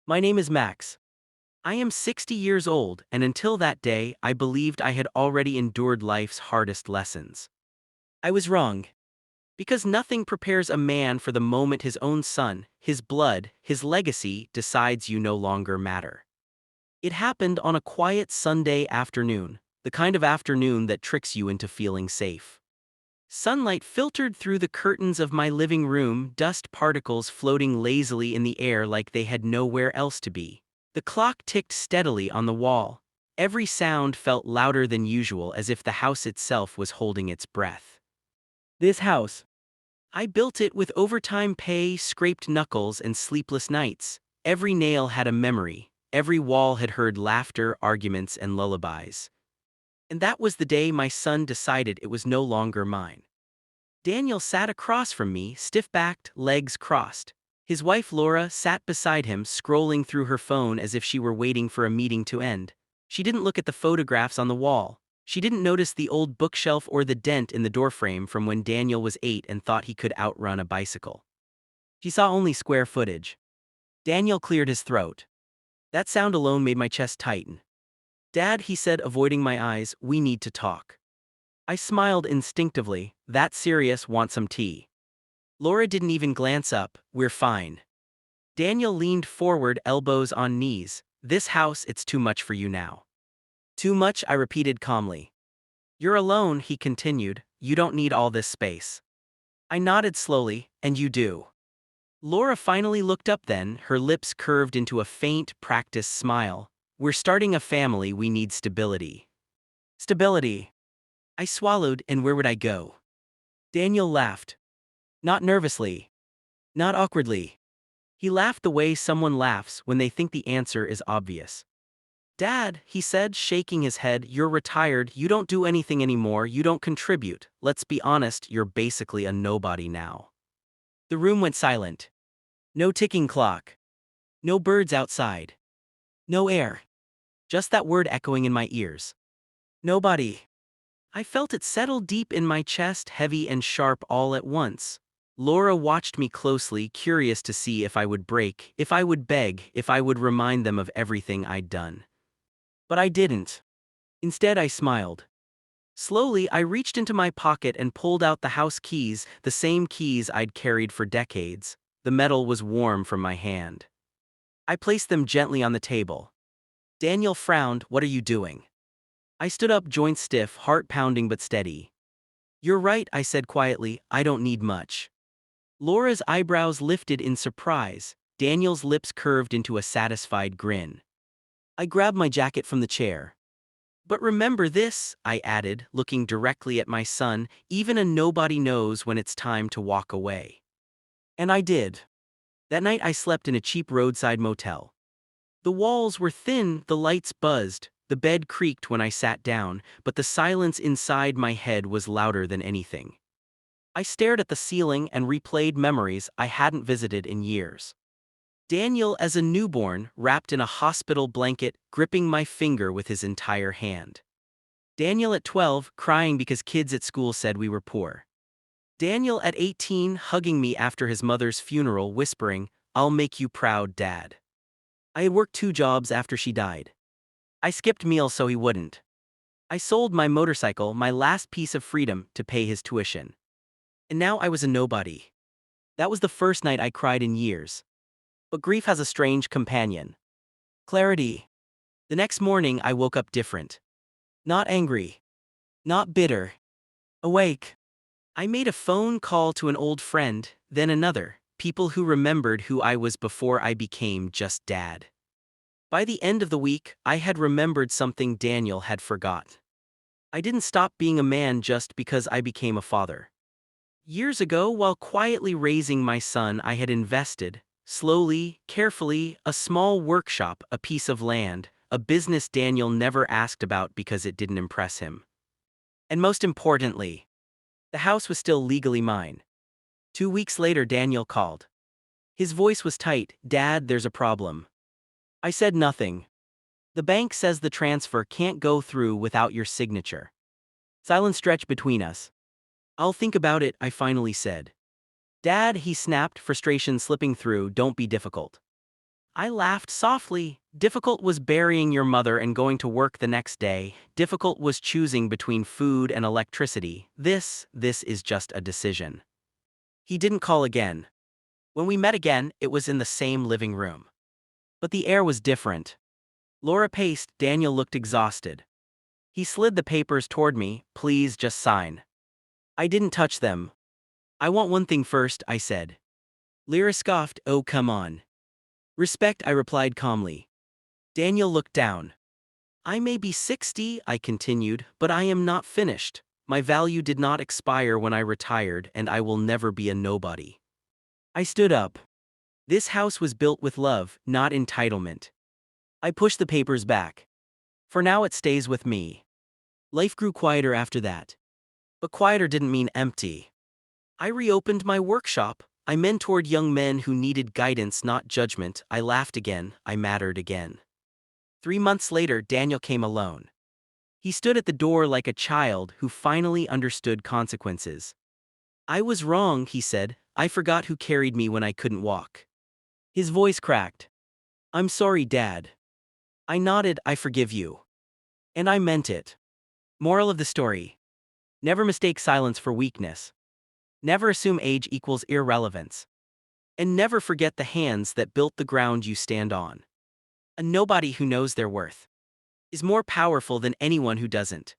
My name is Max. I am 60 years old, and until that day, I believed I had already endured life's hardest lessons. I was wrong. Because nothing prepares a man for the moment his own son, his blood, his legacy decides you no longer matter. It happened on a quiet Sunday afternoon, the kind of afternoon that tricks you into feeling safe. Sunlight filtered through the curtains of my living room, dust particles floating lazily in the air like they had nowhere else to be. The clock ticked steadily on the wall. Every sound felt louder than usual, as if the house itself was holding its breath. This house. I built it with overtime pay, scraped knuckles, and sleepless nights. Every nail had a memory. Every wall had heard laughter, arguments, and lullabies. And that was the day my son decided it was no longer mine. Daniel sat across from me, stiff-backed, legs crossed. His wife Laura sat beside him, scrolling through her phone as if she were waiting for a meeting to end. She didn't look at the photographs on the wall. She didn't notice the old bookshelf or the dent in the doorframe from when Daniel was 8 and thought he could outrun a bicycle. She saw only square footage. Daniel cleared his throat. That sound alone made my chest tighten. "Dad," he said, avoiding my eyes, "we need to talk." I smiled instinctively. "That serious? Want some tea?" Laura didn't even glance up. "We're fine." Daniel leaned forward, elbows on knees. "This house, it's too much for you now." "Too much?" I repeated calmly. "You're alone," he continued. "You don't need all this space." I nodded slowly. "And you do." Laura finally looked up then, her lips curved into a faint, practiced smile. "We're starting a family, we need stability." Stability. I swallowed, and where would I go? Daniel laughed. Not nervously. Not awkwardly. He laughed the way someone laughs when they think the answer is obvious. "Dad," he said, shaking his head, "you're retired, you don't do anything anymore, you don't contribute. Let's be honest, you're basically a nobody now." The room went silent. No ticking clock. No birds outside. No air. Just that word echoing in my ears. Nobody. I felt it settle deep in my chest, heavy and sharp all at once. Laura watched me closely, curious to see if I would break, if I would beg, if I would remind them of everything I'd done. But I didn't. Instead, I smiled. Slowly, I reached into my pocket and pulled out the house keys, the same keys I'd carried for decades. The metal was warm from my hand. I placed them gently on the table. Daniel frowned. "What are you doing?" I stood up, joints stiff, heart pounding but steady. "You're right," I said quietly, "I don't need much." Laura's eyebrows lifted in surprise. Daniel's lips curved into a satisfied grin. I grabbed my jacket from the chair. "But remember this," I added, looking directly at my son, "even a nobody knows when it's time to walk away." And I did. That night I slept in a cheap roadside motel. The walls were thin, the lights buzzed, the bed creaked when I sat down, but the silence inside my head was louder than anything. I stared at the ceiling and replayed memories I hadn't visited in years. Daniel as a newborn, wrapped in a hospital blanket, gripping my finger with his entire hand. Daniel at 12, crying because kids at school said we were poor. Daniel at 18, hugging me after his mother's funeral, whispering, "I'll make you proud, Dad." I had worked 2 jobs after she died. I skipped meals so he wouldn't. I sold my motorcycle, my last piece of freedom, to pay his tuition. And now I was a nobody. That was the first night I cried in years. But grief has a strange companion. Clarity. The next morning I woke up different. Not angry. Not bitter. Awake. I made a phone call to an old friend, then another, people who remembered who I was before I became just Dad. By the end of the week, I had remembered something Daniel had forgot. I didn't stop being a man just because I became a father. Years ago, while quietly raising my son, I had invested, slowly, carefully, a small workshop, a piece of land, a business Daniel never asked about because it didn't impress him. And most importantly, the house was still legally mine. 2 weeks later, Daniel called. His voice was tight. "Dad, there's a problem." I said nothing. "The bank says the transfer can't go through without your signature." Silence stretched between us. "I'll think about it," I finally said. "Dad," he snapped, frustration slipping through, "don't be difficult." I laughed softly. Difficult was burying your mother and going to work the next day. Difficult was choosing between food and electricity. This is just a decision. He didn't call again. When we met again, it was in the same living room. But the air was different. Laura paced. Daniel looked exhausted. He slid the papers toward me. Please just sign. I didn't touch them. I want one thing first, I said. Lyra scoffed. Oh, come on. Respect, I replied calmly. Daniel looked down. I may be 60, I continued, but I am not finished. My value did not expire when I retired, and I will never be a nobody. I stood up. This house was built with love, not entitlement. I pushed the papers back. For now it stays with me. Life grew quieter after that. But quieter didn't mean empty. I reopened my workshop. I mentored young men who needed guidance, not judgment. I laughed again. I mattered again. 3 months later, Daniel came alone. He stood at the door like a child who finally understood consequences. I was wrong, he said. I forgot who carried me when I couldn't walk. His voice cracked. I'm sorry, Dad. I nodded. I forgive you. And I meant it. Moral of the story. Never mistake silence for weakness. Never assume age equals irrelevance. And never forget the hands that built the ground you stand on. A nobody who knows their worth is more powerful than anyone who doesn't.